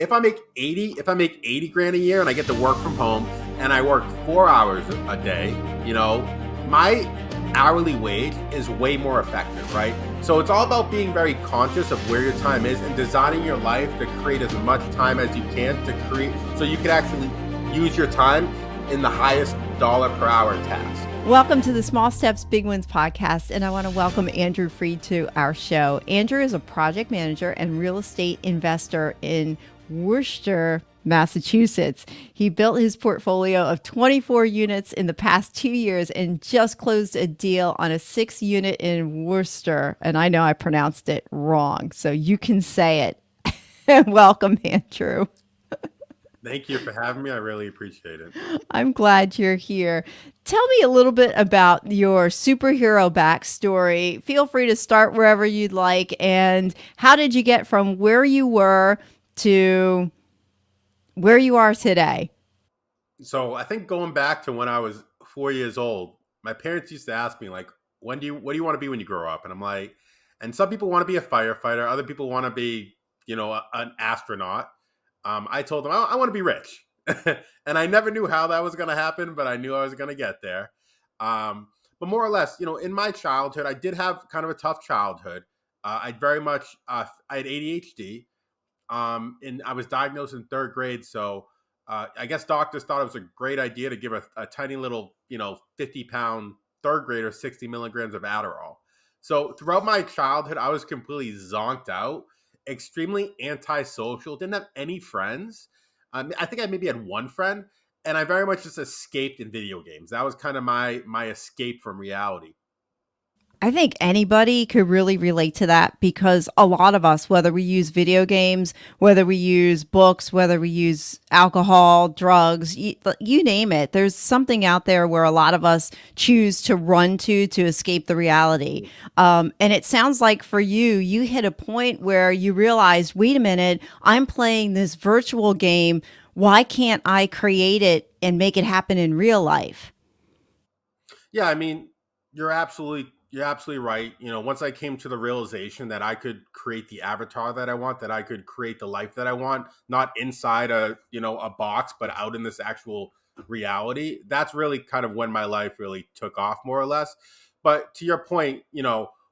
if I make 80 grand a year and I get to work from home and I work 4 hours a day, my hourly wage is way more effective, right? So it's all about being very conscious of where your time is and designing your life to create as much time as you can to create so you can actually use your time in the highest dollar per hour task. Welcome to the Small Steps, Big Wins podcast, and I want to welcome Andrew Freed to our show. Andrew is a project manager and real estate investor in Worcester, Massachusetts. He built his portfolio of 24 units in the past 2 years and just closed a deal on a 6-unit in Worcester. And I know I pronounced it wrong, so you can say it. Welcome, Andrew. Thank you for having me. I really appreciate it. I'm glad you're here. Tell me a little bit about your superhero backstory. Feel free to start wherever you'd like. And how did you get from where you were to where you are today? So I think going back to when I was 4 years old, my parents used to ask me like, what do you want to be when you grow up? And I'm like, and some people want to be a firefighter. Other people want to be, an astronaut. I told them I want to be rich. And I never knew how that was going to happen, but I knew I was going to get there. But more or less, in my childhood, I did have kind of a tough childhood. I had ADHD. And I was diagnosed in 3rd grade. So I guess doctors thought it was a great idea to give a tiny little, 50-pound 3rd grader 60 milligrams of Adderall. So throughout my childhood, I was completely zonked out, extremely antisocial, didn't have any friends. I think I maybe had one friend, and I very much just escaped in video games. That was kind of my escape from reality. I think anybody could really relate to that because a lot of us, whether we use video games, whether we use books, whether we use alcohol, drugs, you name it, there's something out there where a lot of us choose to run to escape the reality. And it sounds like for you, you hit a point where you realized, wait a minute, I'm playing this virtual game. Why can't I create it and make it happen in real life? Yeah, I mean, you're absolutely right. Once I came to the realization that I could create the avatar that I want, that I could create the life that I want, not inside a box, but out in this actual reality, that's really kind of when my life really took off, more or less. But to your point,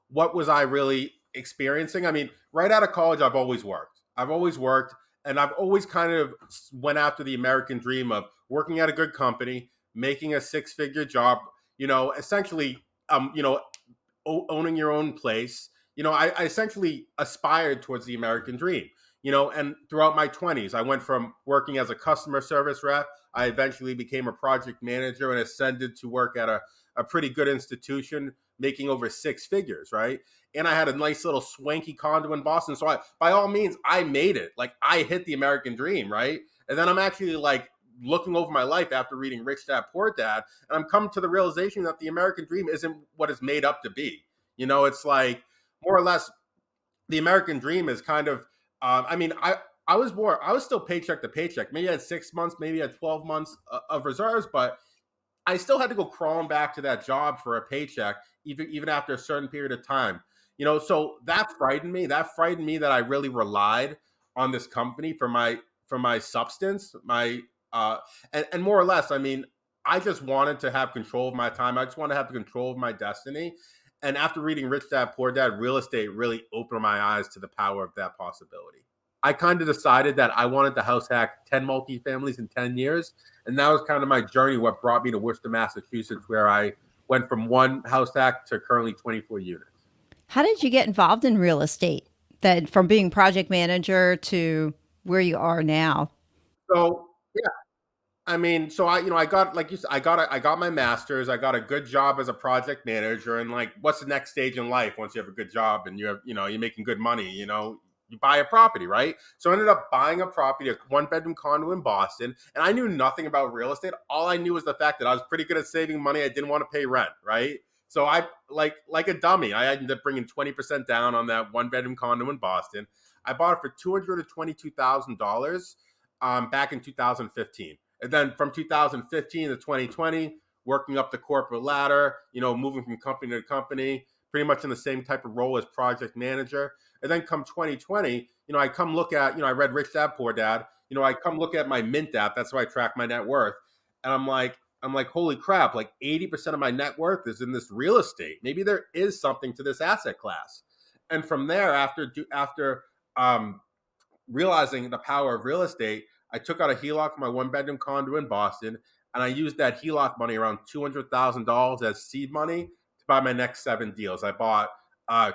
what was I really experiencing? I mean, right out of college, I've always worked. And I've always kind of went after the American dream of working at a good company, making a 6-figure job, essentially, owning your own place. I essentially aspired towards the American dream. And throughout my 20s, I went from working as a customer service rep. I eventually became a project manager and ascended to work at a pretty good institution, making over 6 figures, right? And I had a nice little swanky condo in Boston. So by all means, I made it. Like, I hit the American dream, right? And then I'm actually like looking over my life after reading Rich Dad Poor Dad, and I'm coming to the realization that the American dream isn't what it's made up to be. It's like more or less the American dream is kind of. I mean, I was still paycheck to paycheck. Maybe I had 6 months, maybe I had 12 months of reserves, but I still had to go crawling back to that job for a paycheck, even after a certain period of time. So that frightened me. That frightened me that I really relied on this company for my substance, and more or less, I mean, I just wanted to have control of my time. I just want to have the control of my destiny. And after reading Rich Dad Poor Dad, real estate really opened my eyes to the power of that possibility. I kind of decided that I wanted to house hack 10 multifamilies in 10 years. And that was kind of my journey, what brought me to Worcester, Massachusetts, where I went from one house hack to currently 24 units. How did you get involved in real estate? That from being project manager to where you are now? So, yeah, I mean, so I got, like you said, I got my master's. I got a good job as a project manager, and like, what's the next stage in life once you have a good job and you're making good money? You buy a property, right? So I ended up buying a property, a 1-bedroom condo in Boston, and I knew nothing about real estate. All I knew was the fact that I was pretty good at saving money. I didn't want to pay rent, right? So I like a dummy. I ended up bringing 20% down on that 1-bedroom condo in Boston. I bought it for $222,000 back in 2015. And then from 2015 to 2020, working up the corporate ladder, moving from company to company, pretty much in the same type of role as project manager. And then come 2020, I come look at, I read Rich Dad Poor Dad. I come look at my Mint app. That's why I track my net worth. And I'm like, holy crap, like 80% of my net worth is in this real estate. Maybe there is something to this asset class. And from there, after um, realizing the power of real estate, I took out a HELOC for my one bedroom condo in Boston, and I used that HELOC money, around $200,000, as seed money to buy my next 7 deals. I bought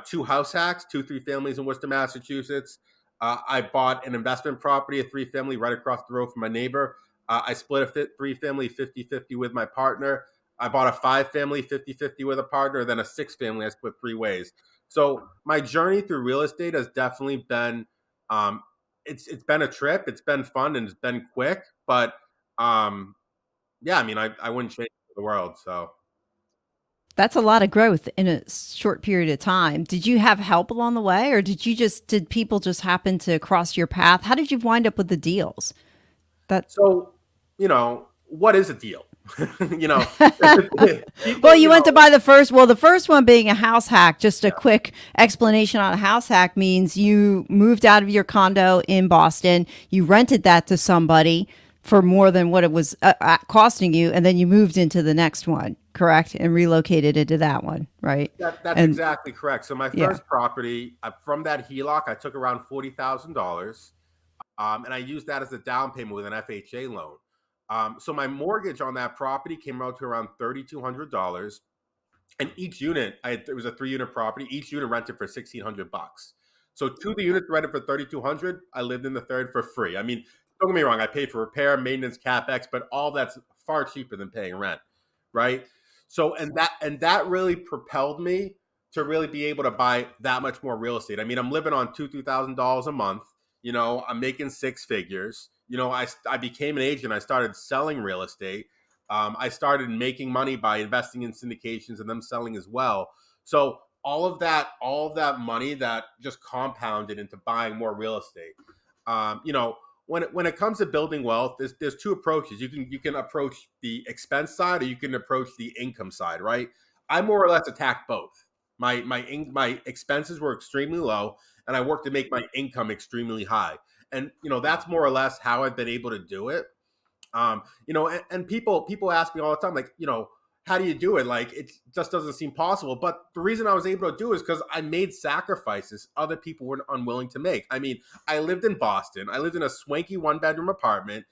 two house hacks, 2 3 families in Worcester, Massachusetts. I bought an investment property, a 3 family right across the road from my neighbor. I split a 3 family 50-50 with my partner. I bought a 5 family 50-50 with a partner, then a 6 family I split 3 ways. So my journey through real estate has definitely been um, it's been a trip. It's been fun and it's been quick, but um, yeah, I mean, I wouldn't change it for the world. So That's a lot of growth in a short period of time. Did you have help along the way, or did people just happen to cross your path? How did you wind up with the deals? That so what is a deal? you know, Well, people, you went to buy the first one being a house hack. Just a yeah, quick explanation on a house hack means you moved out of your condo in Boston, you rented that to somebody for more than what it was costing you, and then you moved into the next one, correct? And relocated into that one, right? that's And exactly correct. So my yeah. first property, from that HELOC, I took around $40,000. And I used that as a down payment with an FHA loan. So my mortgage on that property came out to around $3,200, and each unit, it was a 3 unit property. Each unit rented for $1,600. So two of the units rented for 3,200. I lived in the third for free. I mean, don't get me wrong. I paid for repair, maintenance, capex, but all that's far cheaper than paying rent, right? So and that really propelled me to really be able to buy that much more real estate. I mean, I'm living on $2,000 a month. I'm making 6 figures. I became an agent. I started selling real estate. I started making money by investing in syndications and them selling as well. So all of that money that just compounded into buying more real estate. When it comes to building wealth, there's two approaches. You can approach the expense side, or you can approach the income side, right? I more or less attacked both. My expenses were extremely low, and I worked to make my income extremely high. And that's more or less how I've been able to do it. And people ask me all the time, like, how do you do it? Like, it just doesn't seem possible. But the reason I was able to do it is because I made sacrifices other people were unwilling to make. I mean, I lived in Boston. I lived in a swanky one bedroom apartment,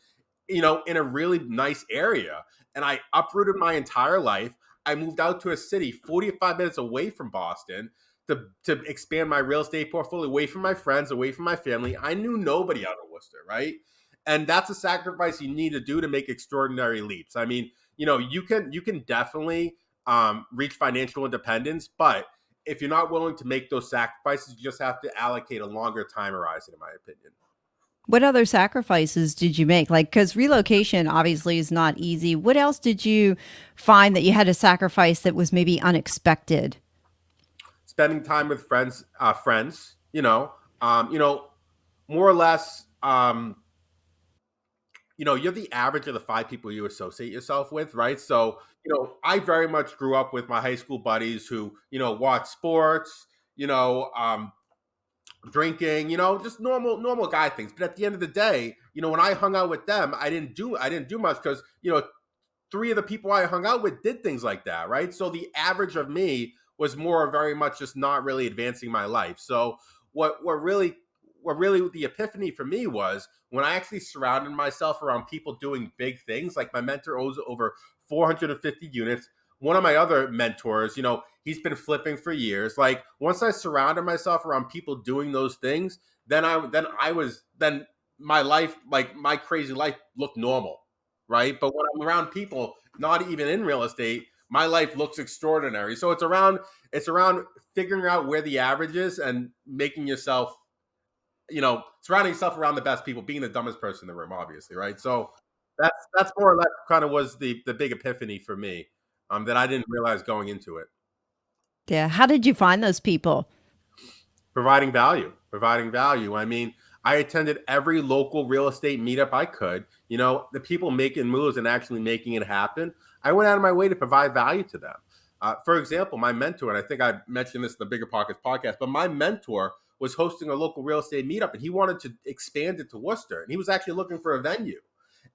in a really nice area. And I uprooted my entire life. I moved out to a city 45 minutes away from Boston to expand my real estate portfolio, away from my friends, away from my family. I knew nobody out of Worcester, right? And that's a sacrifice you need to do to make extraordinary leaps. I mean, you can definitely reach financial independence, but if you're not willing to make those sacrifices, you just have to allocate a longer time horizon, in my opinion. What other sacrifices did you make? Like, because relocation obviously is not easy. What else did you find that you had to sacrifice that was maybe unexpected? Spending time with friends, more or less. You're the average of the 5 people you associate yourself with, right? So, I very much grew up with my high school buddies who, watch sports, you know, um, drinking, just normal guy things. But at the end of the day, when I hung out with them, I didn't do much because, 3 of the people I hung out with did things like that, right? So the average of me was more very much just not really advancing my life. So what really the epiphany for me was when I actually surrounded myself around people doing big things. Like my mentor owns over 450 units. One of my other mentors, he's been flipping for years. Like once I surrounded myself around people doing those things, then my life, like my crazy life, looked normal, right? But when I'm around people not even in real estate, my life looks extraordinary. So it's around figuring out where the average is and making yourself, surrounding yourself around the best people, being the dumbest person in the room, obviously, right? So that's more or less kind of was the big epiphany for me, that I didn't realize going into it. Yeah. How did you find those people? Providing value. I mean, I attended every local real estate meetup I could. The people making moves and actually making it happen. I went out of my way to provide value to them. For example, my mentor, and I think I mentioned this in the Bigger Pockets podcast, but my mentor was hosting a local real estate meetup, and he wanted to expand it to Worcester, and he was actually looking for a venue.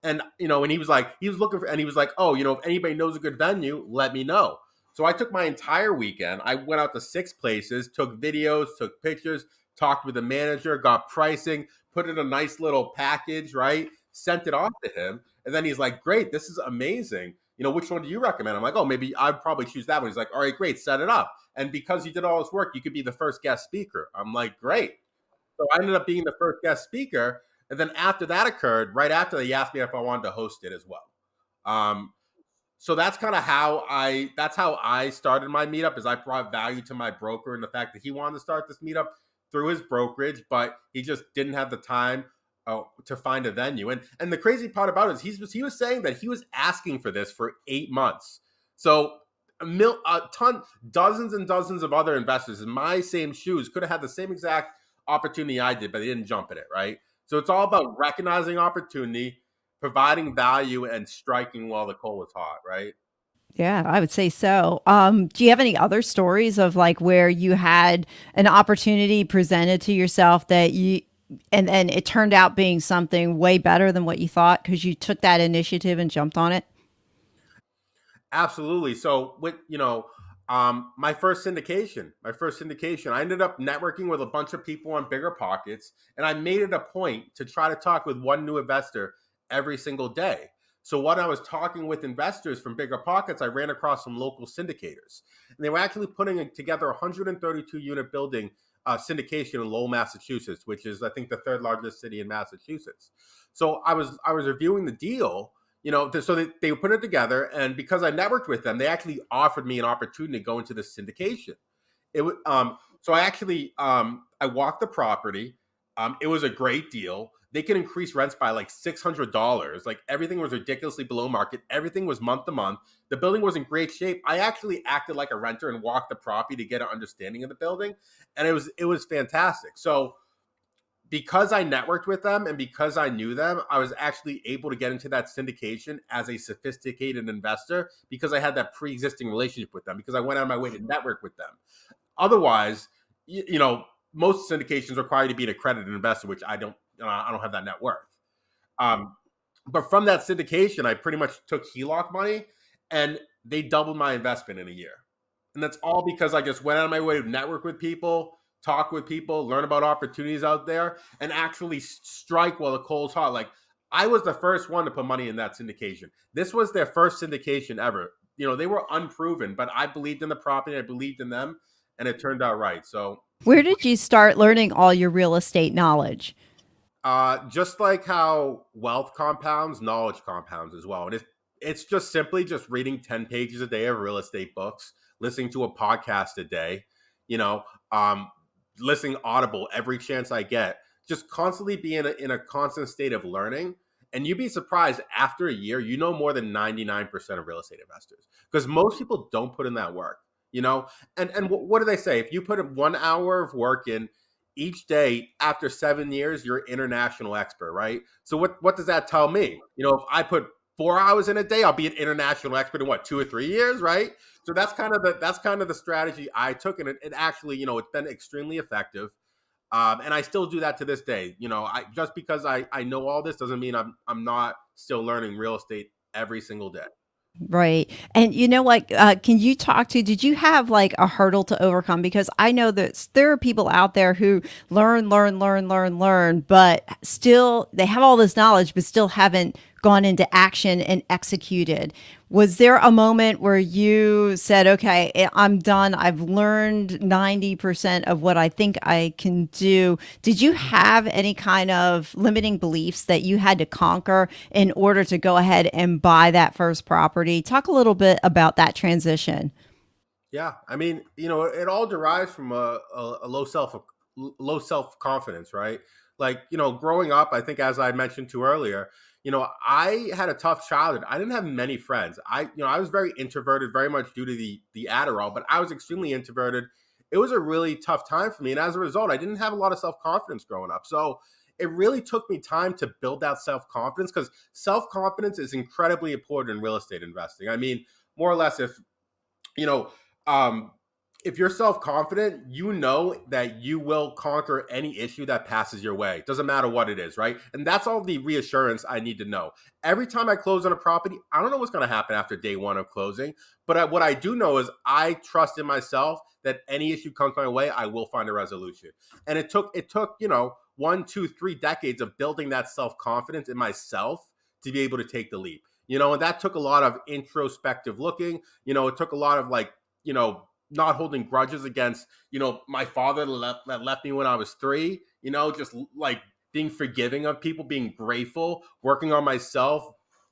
And and he was like, he was looking for, and he was like, oh, if anybody knows a good venue, let me know. So I took my entire weekend. I went out to 6 places, took videos, took pictures, talked with the manager, got pricing, put in a nice little package, right? Sent it off to him. And then he's like, great, this is amazing. Which one do you recommend? I'm like, oh, maybe I'd probably choose that one. He's like, all right, great, set it up. And because you did all this work, you could be the first guest speaker. I'm like, great. So I ended up being the first guest speaker. And then after that occurred, right after they asked me if I wanted to host it as well. Um, so that's how I started my meetup. Is I brought value to my broker and the fact that he wanted to start this meetup through his brokerage, but he just didn't have the time to find a venue. And the crazy part about it is he was saying that he was asking for this for 8 months. So dozens and dozens of other investors in my same shoes could have had the same exact opportunity I did, but they didn't jump at it, right? So it's all about recognizing opportunity, providing value, and striking while the coal is hot, right? Yeah, I would say so. Do you have any other stories of like where you had an opportunity presented to yourself that and then it turned out being something way better than what you thought because you took that initiative and jumped on it? Absolutely. So with my first syndication, I ended up networking with a bunch of people on Bigger Pockets, and I made it a point to try to talk with one new investor every single day. So when I was talking with investors from Bigger Pockets, I ran across some local syndicators, and they were actually putting together a 132 unit building syndication in Lowell, Massachusetts, which is I think the third largest city in Massachusetts. So I was reviewing the deal, so they put it together, and because I networked with them, they actually offered me an opportunity to go into the syndication. So I walked the property. It was a great deal. They can increase rents by like $600. Like everything was ridiculously below market. Everything was month to month. The building was in great shape. I actually acted like a renter and walked the property to get an understanding of the building, and it was fantastic. So because I networked with them and because I knew them, I was actually able to get into that syndication as a sophisticated investor because I had that pre-existing relationship with them because I went out of my way to network with them. Otherwise, most syndications require you to be an accredited investor, which I don't have that net worth. Um, but from that syndication, I pretty much took HELOC money and they doubled my investment in a year. And that's all because I just went out of my way to network with people, talk with people, learn about opportunities out there, and actually strike while the coal's hot. Like I was the first one to put money in that syndication. This was their first syndication ever. They were unproven, but I believed in the property, I believed in them, and it turned out right. So Where did you start learning all your real estate knowledge? just like how wealth compounds, knowledge compounds as well. And it's just simply just reading 10 pages a day of real estate books, listening to a podcast a day, you know, um, listening audible every chance I get, just constantly be in a constant state of learning. And you'd be surprised after a year, more than 99% of real estate investors because most people don't put in that work, you know? And what do they say? If you put in 1 hour of work in each day after 7 years, you're an international expert, right? So what does that tell me? If I put 4 hours in a day, I'll be an international expert in what, 2 or 3 years, right? So that's kind of the strategy I took, and it actually, it's been extremely effective. And I still do that to this day. I just because I know all this doesn't mean I'm not still learning real estate every single day. Right. And you know what? Can you talk to, did you have like a hurdle to overcome? Because I know that there are people out there who learn, but still they have all this knowledge, but still haven't gone into action and executed. Was there a moment where you said, okay, I'm done. I've learned 90% of what I think I can do. Did you have any kind of limiting beliefs that you had to conquer in order to go ahead and buy that first property? Talk a little bit about that transition. Yeah, I mean, it all derives from a low self confidence, right? Like, growing up, I think as I mentioned to earlier, I had a tough childhood. I didn't have many friends. I was very introverted, very much due to the Adderall, but I was extremely introverted. It was a really tough time for me, and as a result, I didn't have a lot of self confidence growing up. So it really took me time to build that self confidence because self confidence is incredibly important in real estate investing. I mean, more or less, if you know, um, if you're self confident, you know that you will conquer any issue that passes your way. Doesn't matter what it is, right? And that's all the reassurance I need to know. Every time I close on a property, I don't know what's going to happen after day one of closing, but what I do know is I trust in myself that any issue comes my way, I will find a resolution. And it took 1, 2, 3 decades of building that self confidence in myself to be able to take the leap. And that took a lot of introspective looking. It took a lot of like not holding grudges against my father that left me when I was 3. Just like being forgiving of people, being grateful, working on myself,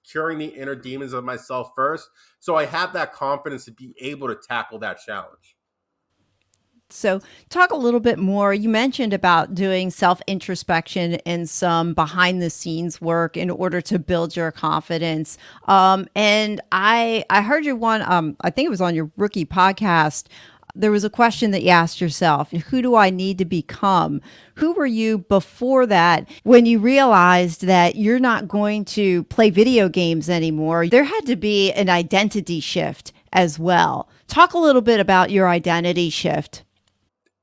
curing the inner demons of myself first. So I have that confidence to be able to tackle that challenge. So, talk a little bit more. You mentioned about doing self introspection and some behind the scenes work in order to build your confidence. And I heard your one. I think it was on your rookie podcast. There was a question that you asked yourself: who do I need to become? Who were you before that? When you realized that you're not going to play video games anymore, there had to be an identity shift as well. Talk a little bit about your identity shift.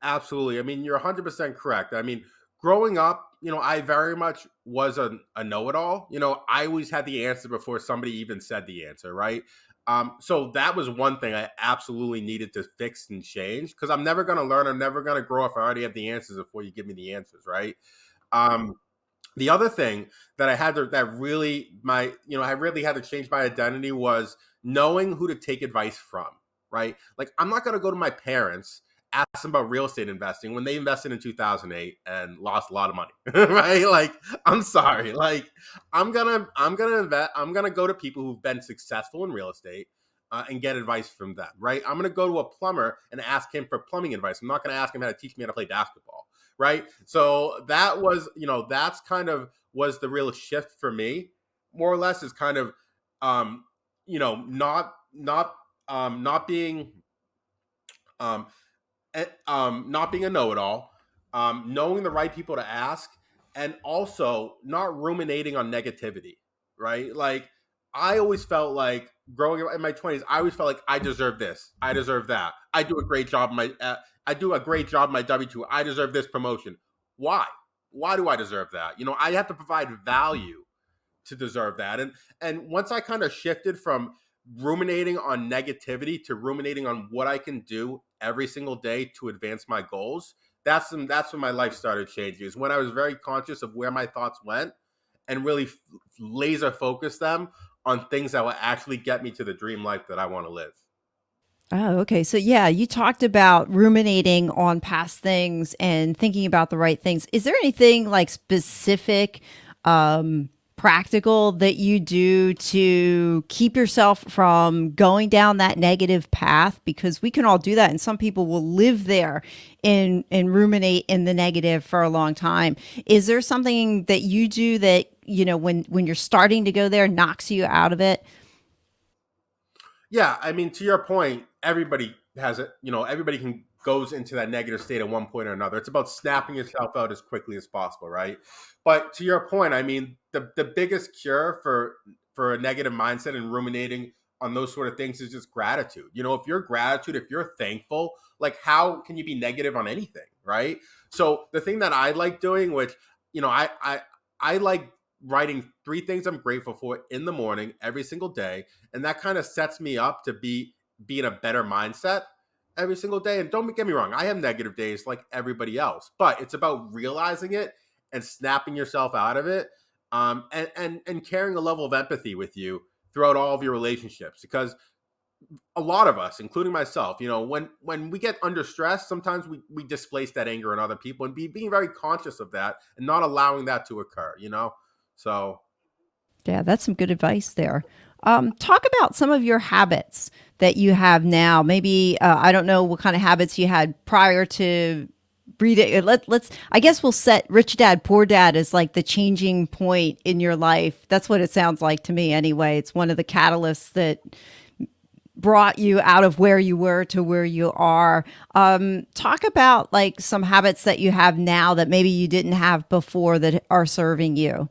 Absolutely. I mean, you're 100% correct. I mean, growing up, I very much was a know it all. I always had the answer before somebody even said the answer, right? So that was one thing I absolutely needed to fix and change because I'm never going to learn. I'm never going to grow if I already have the answers before you give me the answers, right? Um, the other thing that I had to that really my I really had to change my identity was knowing who to take advice from, right? Like I'm not going to go to my parents ask them about real estate investing when they invested in 2008 and lost a lot of money, right? Like I'm sorry, like I'm gonna invest, I'm gonna go to people who've been successful in real estate and get advice from them, right? I'm gonna go to a plumber and ask him for plumbing advice. I'm not gonna ask him how to teach me how to play basketball, right? So that was, that's kind of was the real shift for me, more or less, is kind of, um, not being, um, not being a know-it-all, knowing the right people to ask, and also not ruminating on negativity, right? Like I always felt like growing up in my 20s, I always felt like I deserve this, I deserve that, I do a great job in I do a great job in my W2, I deserve this promotion. Why? Why do I deserve that? I have to provide value to deserve that. And once I kind of shifted from ruminating on negativity to ruminating on what I can do every single day to advance my goals, that's when my life started changing. Is when I was very conscious of where my thoughts went and really laser focus them on things that will actually get me to the dream life that I want to live. Oh, okay. So, yeah, you talked about ruminating on past things and thinking about the right things. Is there anything like specific, practical that you do to keep yourself from going down that negative path? Because we can all do that, and some people will live there and ruminate in the negative for a long time. Is there something that you do that when you're starting to go there knocks you out of it? Yeah, I mean, to your point, everybody has it. Everybody can goes into that negative state at one point or another. It's about snapping yourself out as quickly as possible, right? But to your point, I mean, the biggest cure for a negative mindset and ruminating on those sort of things is just gratitude. If you're gratitude, if you're thankful, like how can you be negative on anything, right? So the thing that I like doing, which I like writing 3 things I'm grateful for in the morning every single day, and that kind of sets me up to be in a better mindset every single day. And don't get me wrong, I have negative days like everybody else, but it's about realizing it and snapping yourself out of it, and carrying a level of empathy with you throughout all of your relationships. Because a lot of us, including myself, when we get under stress, sometimes we displace that anger on other people, and being very conscious of that and not allowing that to occur. So Yeah, that's some good advice there. Talk about some of your habits that you have now. Maybe I don't know what kind of habits you had prior to reading. Let's. I guess we'll set Rich Dad Poor Dad as like the changing point in your life. That's what it sounds like to me. Anyway, it's one of the catalysts that brought you out of where you were to where you are. Talk about like some habits that you have now that maybe you didn't have before that are serving you.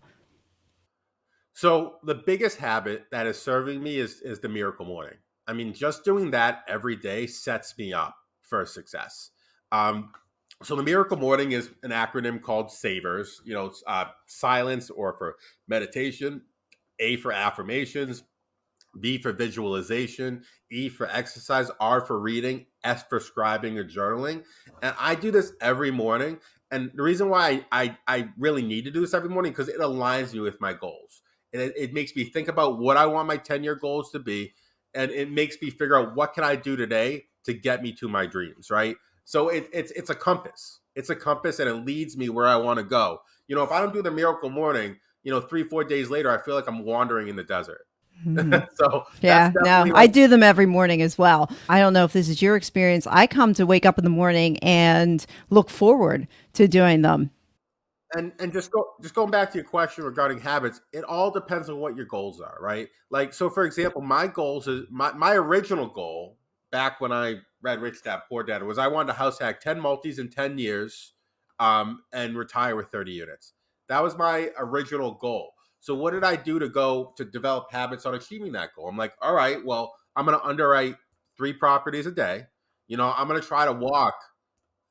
So the biggest habit that is serving me is the miracle morning. I mean, just doing that every day sets me up for success. Um, so the Miracle Morning is an acronym called SAVERS. It's silence or for meditation, A for affirmations, V for visualization, E for exercise, R for reading, S for scribing or journaling. And I do this every morning. And the reason why I really need to do this every morning because it aligns me with my goals. And it makes me think about what I want my 10-year goals to be. And it makes me figure out what can I do today to get me to my dreams, right? So it's a compass. It's a compass and it leads me where I want to go. If I don't do the Miracle Morning, 3, 4 days later, I feel like I'm wandering in the desert. Mhm. So that's Yeah, no, definitely I like, do them every morning as well. I don't know if this is your experience. I come to wake up in the morning and look forward to doing them. and just going back to your question regarding habits, it all depends on what your goals are, right? Like, so for example, my goals is my original goal back when I read Rich Dad Poor Dad was I wanted to house hack 10 multis in 10 years, and retire with 30 units. That was my original goal. So what did I do to go to develop habits on achieving that goal? I'm like, all right, well, I'm going to underwrite 3 properties a day. I'm going to try to walk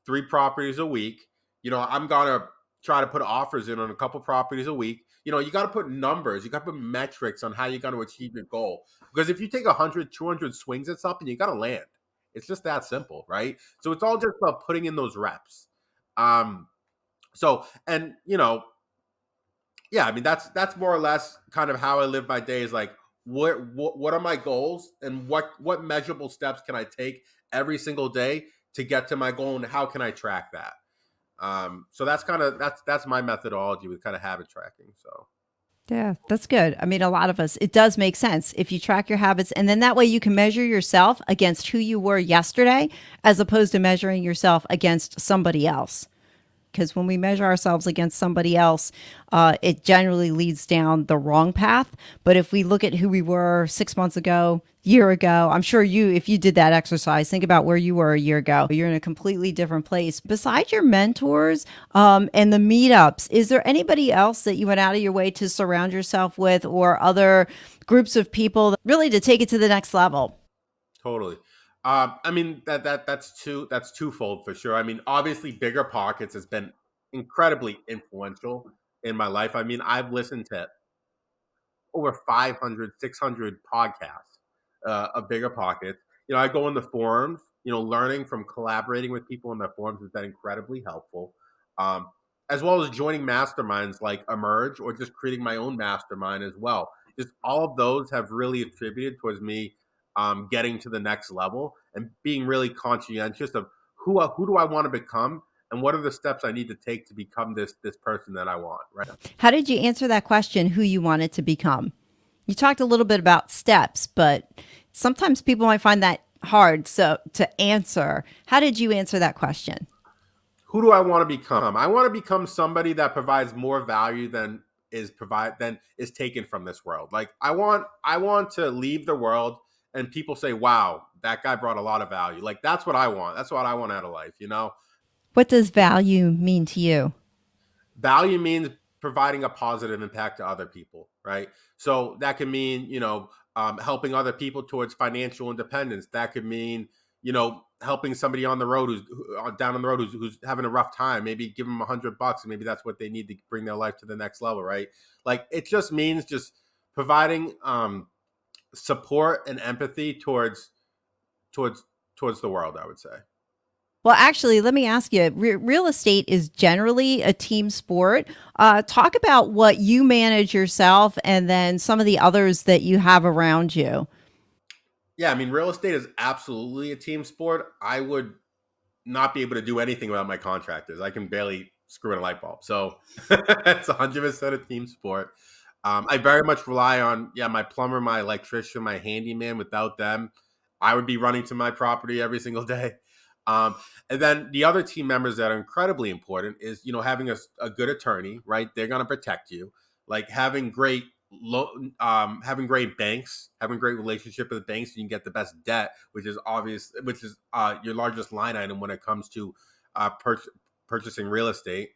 3 properties a week. I'm gonna try to put offers in on a couple properties a week. You got to put numbers, you got to put metrics on how you're going to achieve your goal. Because if you take 100, 200 swings at something, you got to land. It's just that simple, right? So it's all just about putting in those reps. Um, so and yeah, I mean that's more or less kind of how I live my days. Like, what are my goals and what measurable steps can I take every single day to get to my goal, and how can I track that? So that's my methodology with kind of habit tracking. So Yeah, that's good. I mean, a lot of us, it does make sense if you track your habits, and then that way you can measure yourself against who you were yesterday as opposed to measuring yourself against somebody else. Because when we measure ourselves against somebody else, it generally leads down the wrong path. But if we look at who we were 6 months ago, year ago, I'm sure if you did that exercise, think about where you were a year ago. You're in a completely different place. Besides your mentors and the meetups, is there anybody else that you went out of your way to surround yourself with, or other groups of people, really to take it to the next level? totally. I mean that's twofold for sure. I mean, obviously, Bigger Pockets has been incredibly influential in my life. I mean, I've listened to over 500, 600 podcasts of Bigger Pockets. I go in the forums, learning from collaborating with people in the forums has been incredibly helpful. Um, as well as joining masterminds like Emerge or just creating my own mastermind as well. Just all of those have really attributed towards me getting to the next level and being really conscientious of who do I want to become and what are the steps I need to take to become this person that I want, right? How did you answer that question, who you wanted to become? You talked a little bit about steps, but sometimes people might find that hard so to answer. How did you answer that question? Who do I want to become? I want to become somebody that provides more value than is taken from this world. Like, I want to leave the world and people say, "Wow, that guy brought a lot of value." Like, that's what I want. That's what I want out of life. What does value mean to you? Value means providing a positive impact to other people, right? So that can mean, helping other people towards financial independence. That could mean, helping somebody on the road down on the road who's having a rough time. Maybe give them $100, and maybe that's what they need to bring their life to the next level, right? Like, it just means just providing support and empathy towards towards the world, I would say. Well, actually, let me ask you, real estate is generally a team sport. Talk about what you manage yourself and then some of the others that you have around you. Yeah, I mean, real estate is absolutely a team sport. I would not be able to do anything without my contractors. I can barely screw in a light bulb. So it's 100% a team sport. I very much rely on, yeah, my plumber, my electrician, my handyman. Without them, I would be running to my property every single day. Um, and then the other team members that are incredibly important is, having a good attorney, right? They're going to protect you. Like, having great banks, having great relationship with the banks, so you can get the best debt, which is your largest line item when it comes to uh, pur- purchasing real estate.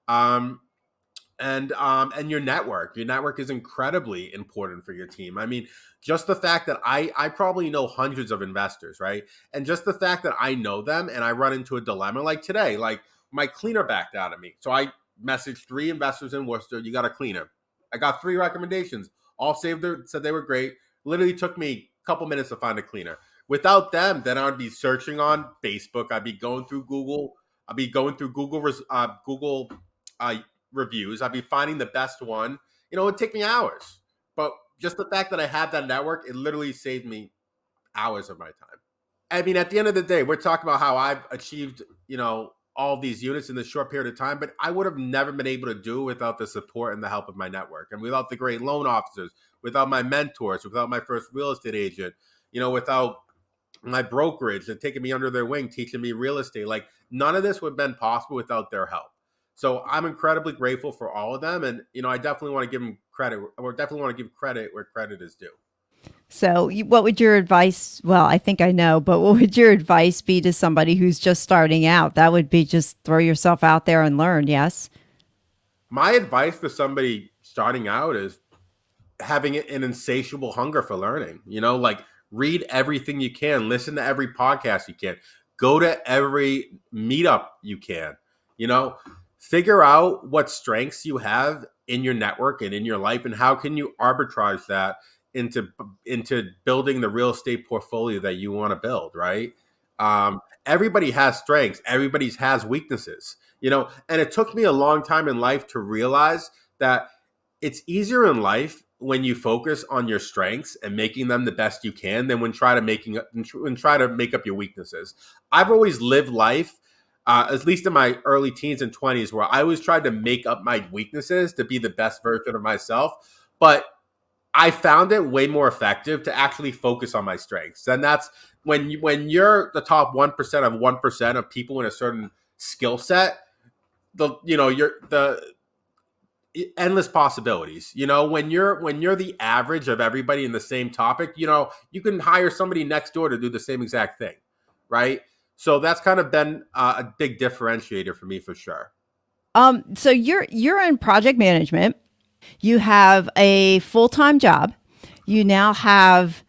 Um, and your network. Your network is incredibly important for your team. I mean, just the fact that I probably know hundreds of investors, right? And just the fact that I know them and I run into a dilemma like today, like my cleaner backed out of me. So I messaged three investors in Worcester, you got a cleaner. I got three recommendations, all said they were great. Literally took me a couple minutes to find a cleaner. Without them, then I'd be searching on Facebook. I'd be going through Google. I'd be going through Google uh, reviews. I'd be finding the best one. It'd take me hours. But just the fact that I had that network, it literally saved me hours of my time. I mean, at the end of the day, we're talking about how I've achieved, all of these units in this short period of time, but I would have never been able to do it without the support and the help of my network, and without the great loan officers, without my mentors, without my first real estate agent, without my brokerage and taking me under their wing, teaching me real estate. Like none of this would have been possible without their help. So I'm incredibly grateful for all of them, and I definitely want to give them credit, or definitely want to give credit where credit is due. So, what would your advice? Well, I think I know, but what would your advice be to somebody who's just starting out? That would be just throw yourself out there and learn. Yes. My advice for somebody starting out is having an insatiable hunger for learning. Like read everything you can, listen to every podcast you can, go to every meetup you can. You know, figure out what strengths you have in your network and in your life, and how can you arbitrage that into building the real estate portfolio that you want to build. Right? Everybody has strengths. Everybody has weaknesses. And it took me a long time in life to realize that it's easier in life when you focus on your strengths and making them the best you can than when try to make up your weaknesses. I've always lived life, at least in my early teens and 20s, where I always tried to make up my weaknesses to be the best version of myself. But I found it way more effective to actually focus on my strengths. And that's when you're the top 1% of 1% of people in a certain skill set, you're the endless possibilities. When you're the average of everybody in the same topic, you can hire somebody next door to do the same exact thing, right? So that's kind of been a big differentiator for me, for sure. So you're in project management. You have a full time job. You now have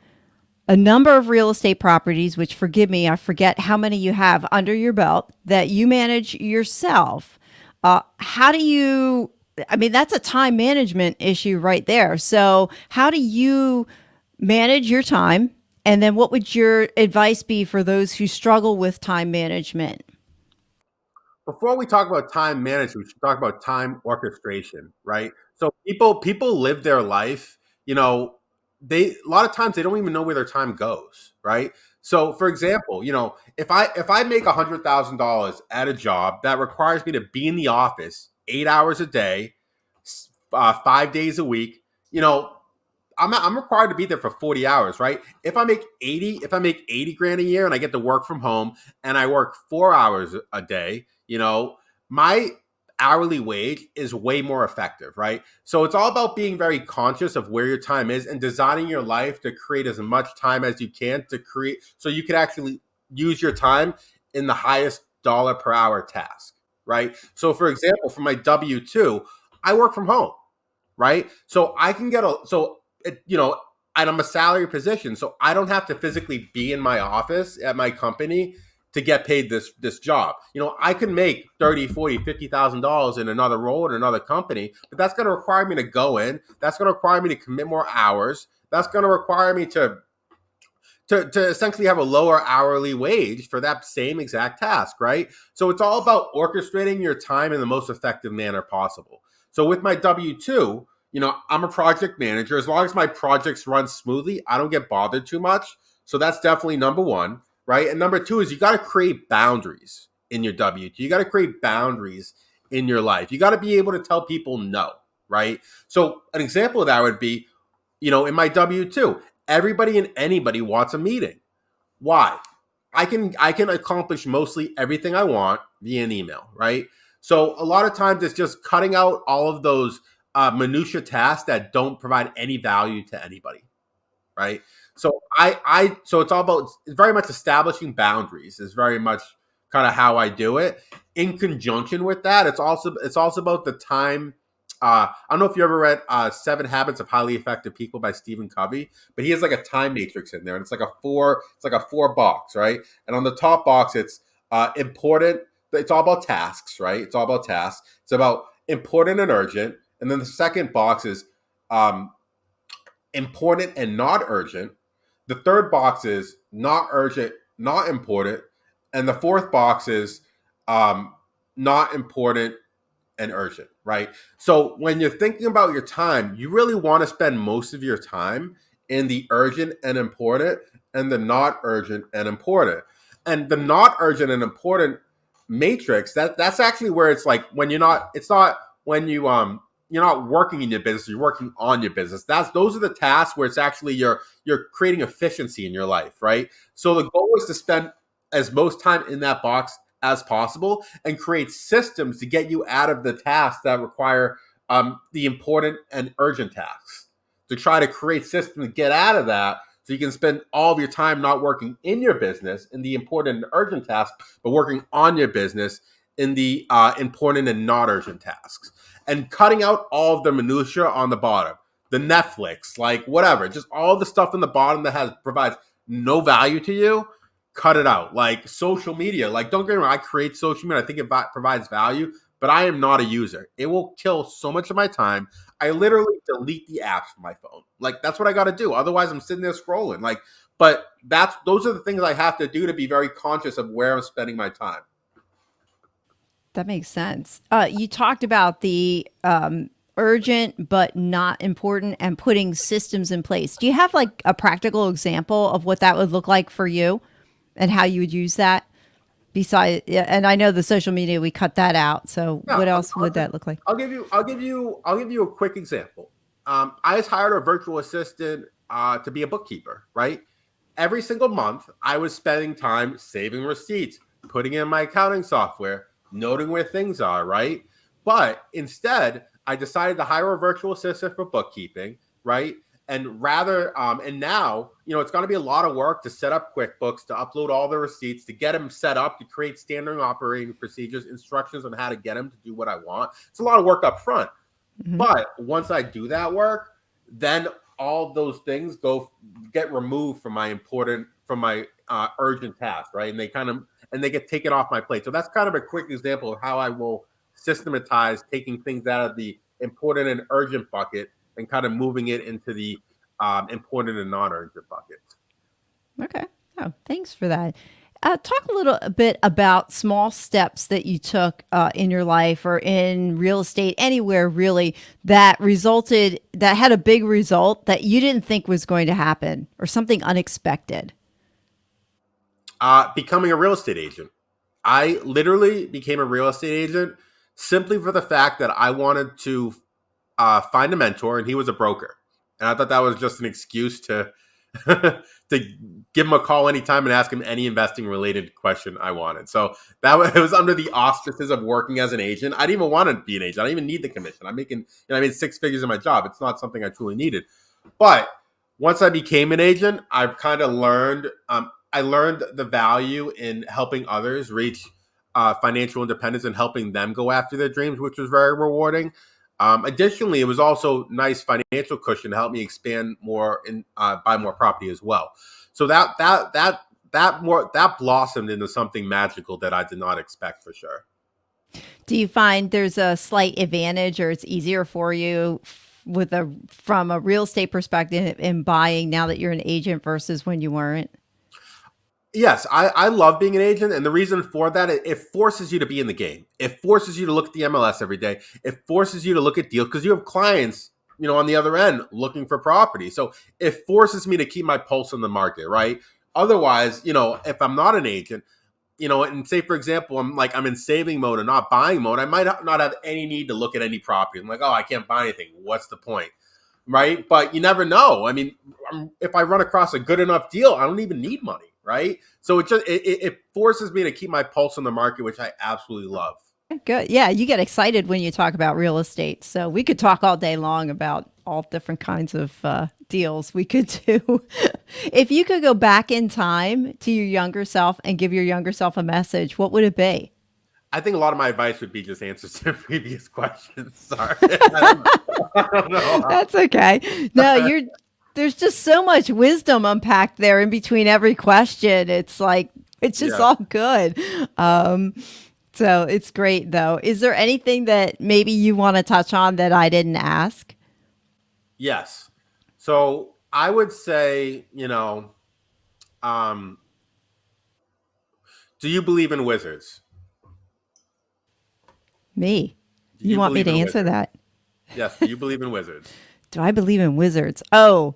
a number of real estate properties, which forgive me, I forget how many you have under your belt that you manage yourself. How do you, I mean, that's a time management issue right there. So, how do you manage your time? And then, what would your advice be for those who struggle with time management? Before we talk about time management, we should talk about time orchestration, right? So people live their life, they a lot of times they don't even know where their time goes, right? So for example, if I make $100,000 at a job that requires me to be in the office 8 hours a day, 5 days a week, I'm required to be there for 40 hours, right? If I make 80 grand a year and I get to work from home and I work 4 hours a day, my hourly wage is way more effective, right? So it's all about being very conscious of where your time is and designing your life to create as much time as you can to create so you can actually use your time in the highest dollar per hour task, right? So for example, for my W-2, I work from home, right? So I can get and I'm a salary position, so I don't have to physically be in my office at my company to get paid this job. I can make 30, 40, $50,000 in another role in another company, but that's going to require me to go in. That's going to require me to commit more hours. That's going to require me to essentially have a lower hourly wage for that same exact task, right? So it's all about orchestrating your time in the most effective manner possible. So with my W-2, I'm a project manager. As long as my projects run smoothly, I don't get bothered too much. So that's definitely number one, right? And number two is you got to create boundaries in your W-2. You got to create boundaries in your life. You got to be able to tell people no, right? So an example of that would be, in my W-2, everybody and anybody wants a meeting. Why? I can accomplish mostly everything I want via an email, right? So a lot of times it's just cutting out all of those minutia tasks that don't provide any value to anybody, right? So so it's all about, it's very much establishing boundaries is very much kind of how I do it. In conjunction with that, it's also about the time I don't know if you ever read Seven Habits of Highly Effective People by Stephen Covey, but he has like a time matrix in there, and it's like a four box, right? And on the top box, it's important. It's all about tasks, right? It's all about tasks. It's about important and urgent, and then the second box is um, important and not urgent. The third box is not urgent, not important, and the fourth box is um, not important and urgent, right? So when you're thinking about your time, you really want to spend most of your time in the urgent and important and the not urgent and important. And the not urgent and important matrix, that's actually where it's like when you're not it's not when you're not working in your business, you're working on your business. Those are the tasks where it's actually you're creating efficiency in your life, right? So the goal is to spend as most time in that box as possible and create systems to get you out of the tasks that require the important and urgent tasks. To try to create systems to get out of that so you can spend all of your time not working in your business in the important and urgent tasks, but working on your business in the important and not urgent tasks. And cutting out all of the minutia on the bottom, the Netflix, like whatever, just all the stuff in the bottom that has provides no value to you, cut it out. Like social media, like don't get me wrong, I create social media. I think it provides value, but I am not a user. It will kill so much of my time. I literally delete the apps from my phone. Like that's what I got to do. Otherwise, I'm sitting there scrolling. Like, but those are the things I have to do to be very conscious of where I'm spending my time. That makes sense. You talked about the urgent but not important and putting systems in place. Do you have like a practical example of what that would look like for you and how you would use that? Besides, yeah, and I know the social media, we cut that out. So Yeah, what else would that look like? I'll give you a quick example. I just hired a virtual assistant to be a bookkeeper. Right, every single month, I was spending time saving receipts, putting in my accounting software, noting where things are. Right, but instead, I decided to hire a virtual assistant for bookkeeping. Right, and now it's going to be a lot of work to set up QuickBooks, to upload all the receipts, to get them set up, to create standard operating procedures, instructions on how to get them to do what I want. It's a lot of work up front. Hmm. But once I do that work, then all those things get removed from my urgent task, right? And they get taken off my plate. So that's kind of a quick example of how I will systematize taking things out of the important and urgent bucket and kind of moving it into the important and non-urgent buckets. Okay. Oh, thanks for that. Talk a little bit about small steps that you took in your life or in real estate, anywhere really, that had a big result that you didn't think was going to happen or something unexpected. Becoming a real estate agent. I literally became a real estate agent simply for the fact that I wanted to find a mentor, and he was a broker. And I thought that was just an excuse to to give him a call anytime and ask him any investing related question I wanted. So it was under the auspices of working as an agent. I didn't even want to be an agent. I didn't even need the commission. I made six figures in my job. It's not something I truly needed. But once I became an agent, I've kind of learned. I learned the value in helping others reach financial independence and helping them go after their dreams, which was very rewarding. Additionally, it was also nice financial cushion to help me expand more and buy more property as well. So that blossomed into something magical that I did not expect for sure. Do you find there's a slight advantage or it's easier for you with a from a real estate perspective in buying now that you're an agent versus when you weren't? Yes, I love being an agent, and the reason for that, it forces you to be in the game. It forces you to look at the MLS every day. It forces you to look at deals because you have clients, on the other end looking for property. So it forces me to keep my pulse on the market, right? Otherwise, if I'm not an agent, and say for example, I'm in saving mode and not buying mode, I might not have any need to look at any property. I'm like, oh, I can't buy anything. What's the point? Right? But you never know. I mean, if I run across a good enough deal, I don't even need money, right? So it forces me to keep my pulse on the market, which I absolutely love. Good. Yeah, you get excited when you talk about real estate. So we could talk all day long about all different kinds of deals we could do. If you could go back in time to your younger self and give your younger self a message, what would it be? I think a lot of my advice would be just answers to previous questions. Sorry, I don't know. That's okay. No, you're there's just so much wisdom unpacked there in between every question. It's like it's just Yeah. all good. Um, so it's great though. Is there anything that maybe you want to touch on that I didn't ask? Yes. So I would say, um, do you believe in wizards? Me. Do You you want me believe to in answer wizards? that? Yes. Do you believe in wizards? Do I believe in wizards? Oh,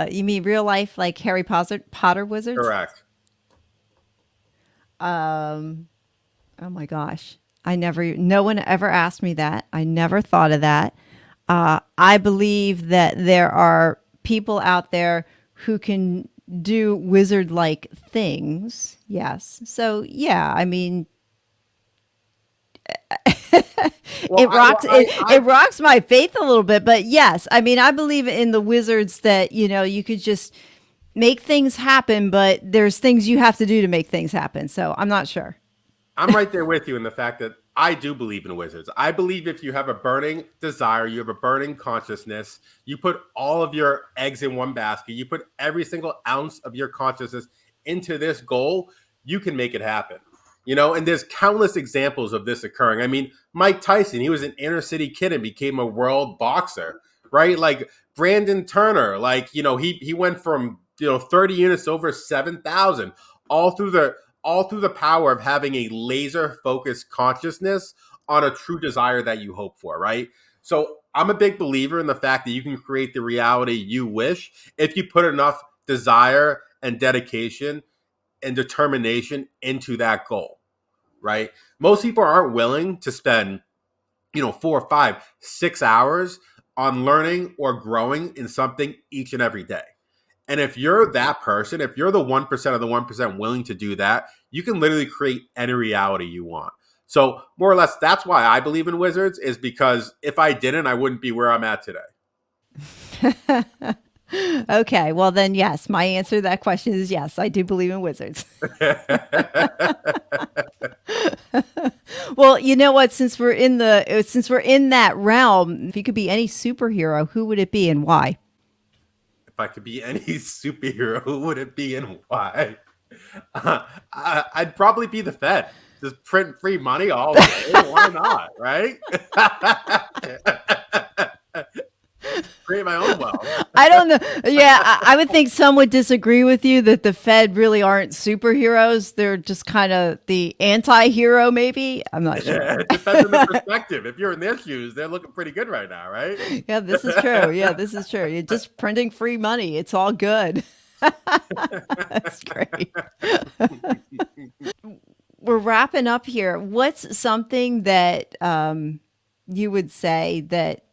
you mean real life like Harry Potter wizards? Correct. Um, oh my gosh. No one ever asked me that. I never thought of that. I believe that there are people out there who can do wizard like things. Yes. So, yeah, I mean, Well, it rocks my faith a little bit, but yes, I mean, I believe in the wizards that, you could just make things happen, but there's things you have to do to make things happen. So, I'm not sure. I'm right there with you in the fact that I do believe in wizards. I believe if you have a burning desire, you have a burning consciousness, you put all of your eggs in one basket, you put every single ounce of your consciousness into this goal, you can make it happen. And there's countless examples of this occurring. I mean, Mike Tyson, he was an inner city kid and became a world boxer, right? Like Brandon Turner, like, he went from, 30 units to over 7,000 all through the power of having a laser focused consciousness on a true desire that you hope for, right? So I'm a big believer in the fact that you can create the reality you wish if you put enough desire and dedication and determination into that goal, right? Most people aren't willing to spend, 4, 5, 6 hours on learning or growing in something each and every day. And if you're that person, if you're the 1% of the 1% willing to do that, you can literally create any reality you want. So, more or less, that's why I believe in wizards, is because if I didn't, I wouldn't be where I'm at today. Okay, well then yes, my answer to that question is yes, I do believe in wizards. Well, you know what, since we're in that realm, if you could be any superhero, who would it be and why? If I could be any superhero, who would it be and why? I'd probably be the Fed. Just print free money all day. Why not? Right? Create my own wealth. I don't know. Yeah, I would think some would disagree with you that the Fed really aren't superheroes. They're just kind of the anti-hero, maybe. I'm not sure. It depends on the perspective. If you're in their shoes, they're looking pretty good right now, right? Yeah, this is true. Yeah, this is true. You're just printing free money. It's all good. That's great. We're wrapping up here. What's something that you would say that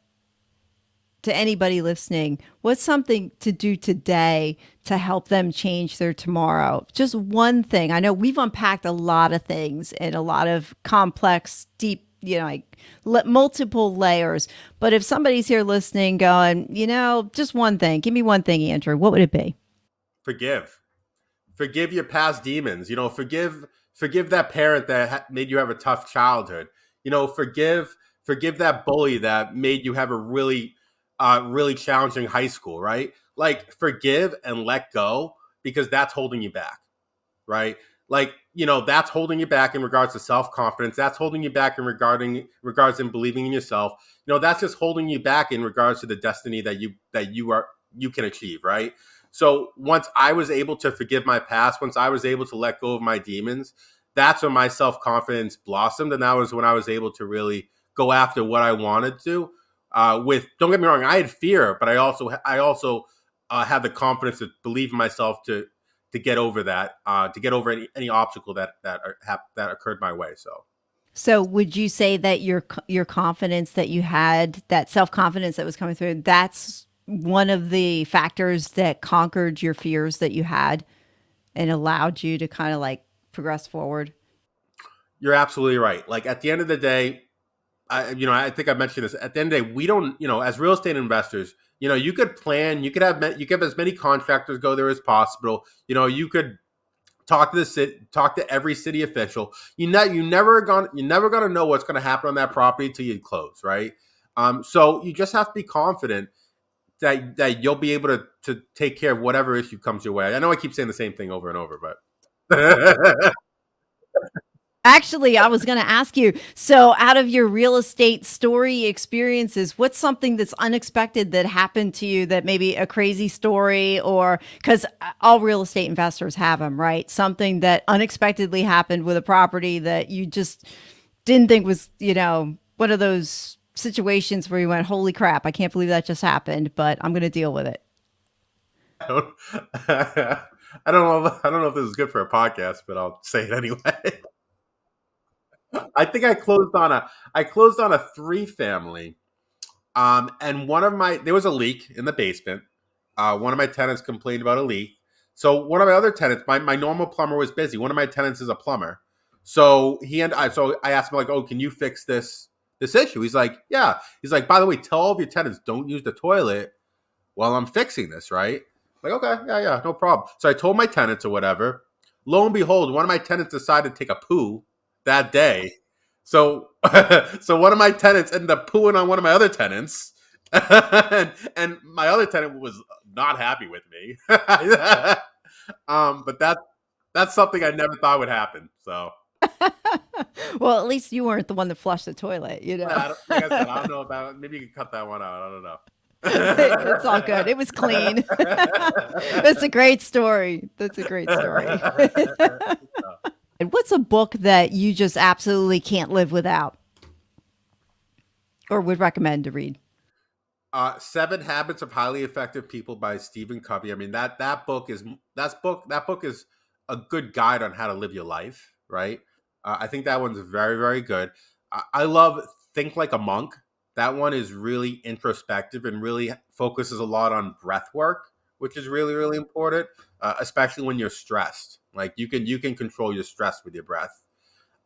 to anybody listening, what's something to do today to help them change their tomorrow? Just one thing. I know we've unpacked a lot of things and a lot of complex, deep, like multiple layers. But if somebody's here listening going, just one thing, give me one thing, Andrew, what would it be? Forgive your past demons. Forgive that parent that made you have a tough childhood. Forgive that bully that made you have a really challenging high school, right? Like, forgive and let go, because that's holding you back, right? Like, that's holding you back in regards to self-confidence. That's holding you back in regards in believing in yourself. That's just holding you back in regards to the destiny that you can achieve, right? So once I was able to forgive my past, once I was able to let go of my demons, that's when my self-confidence blossomed, and that was when I was able to really go after what I wanted to. With, don't get me wrong, I had fear, but I also had the confidence to believe in myself to get over that, to get over any obstacle that occurred my way. So So would you say that your confidence that you had, that self-confidence that was coming through, that's one of the factors that conquered your fears that you had and allowed you to kind of like progress forward? you're absolutely right. Like, at the end of the day, I think I mentioned this. At the end of the day, we don't, as real estate investors, you could plan, you could have as many contractors go there as possible. You could talk to the city, talk to every city official. You're never gonna know what's gonna happen on that property until you close, right? So you just have to be confident that you'll be able to take care of whatever issue comes your way. I know I keep saying the same thing over and over, but Actually, I was going to ask you, so out of your real estate story experiences, what's something that's unexpected that happened to you, that maybe a crazy story, or because all real estate investors have them, right? Something that unexpectedly happened with a property that you just didn't think was, one of those situations where you went, holy crap, I can't believe that just happened, but I'm going to deal with it. I don't, I don't know. I don't know if this is good for a podcast, but I'll say it anyway. I closed on a three family. And there was a leak in the basement. One of my tenants complained about a leak. So one of my other tenants, my normal plumber was busy. One of my tenants is a plumber. So I asked him, like, oh, can you fix this issue? He's like, yeah. He's like, by the way, tell all of your tenants don't use the toilet while I'm fixing this, right? Like, okay, yeah, no problem. So I told my tenants or whatever. Lo and behold, one of my tenants decided to take a poo that day. So, so one of my tenants ended up pooing on one of my other tenants, and my other tenant was not happy with me. But that's something I never thought would happen. So, Well, at least you weren't the one that flushed the toilet. like I said, I don't know about. Maybe you can cut that one out. I don't know. It's all good. It was clean. That's a great story. That's a great story. And what's a book that you just absolutely can't live without or would recommend to read? Seven Habits of Highly Effective People by Stephen Covey. I mean, that book is a good guide on how to live your life, right? I think that one's very, very good. I love Think Like a Monk. That one is really introspective and really focuses a lot on breath work, which is really, really important, especially when you're stressed. Like you can control your stress with your breath.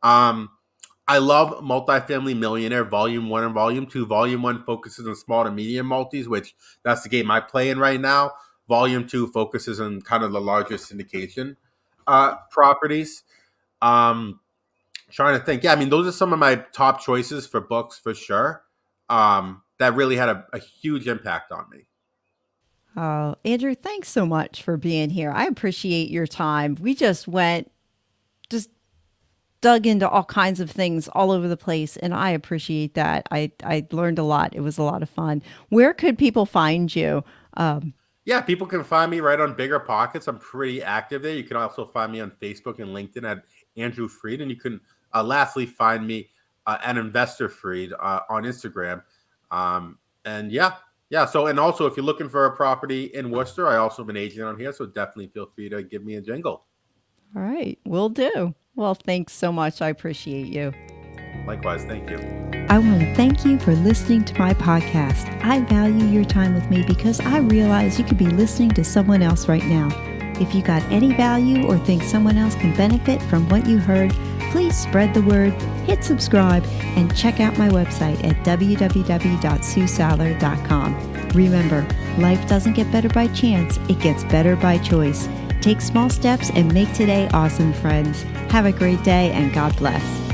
Um, I love Multifamily Millionaire Volume 1 and Volume 2. Volume 1 focuses on small to medium multis, which that's the game I play in right now. Volume 2 focuses on kind of the larger syndication properties. Um, Trying to think. Yeah, I mean, those are some of my top choices for books for sure. That really had a huge impact on me. Oh, Andrew, thanks so much for being here. I appreciate your time. We just dug into all kinds of things all over the place, and I appreciate that. I learned a lot. It was a lot of fun. Where could people find you? Yeah, people can find me right on Bigger Pockets. I'm pretty active there. You can also find me on Facebook and LinkedIn at Andrew Freed, and you can lastly find me at Investor Freed on Instagram. And yeah. So, and also, if you're looking for a property in Worcester, I also have an agent on here, so definitely feel free to give me a jingle. All right, will do. Well, thanks so much. I appreciate you. Likewise, thank you. I want to thank you for listening to my podcast. I value your time with me because I realize you could be listening to someone else right now. If you got any value or think someone else can benefit from what you heard, please spread the word, hit subscribe, and check out my website at www.suesaller.com. Remember, life doesn't get better by chance, it gets better by choice. Take small steps and make today awesome, friends. Have a great day and God bless.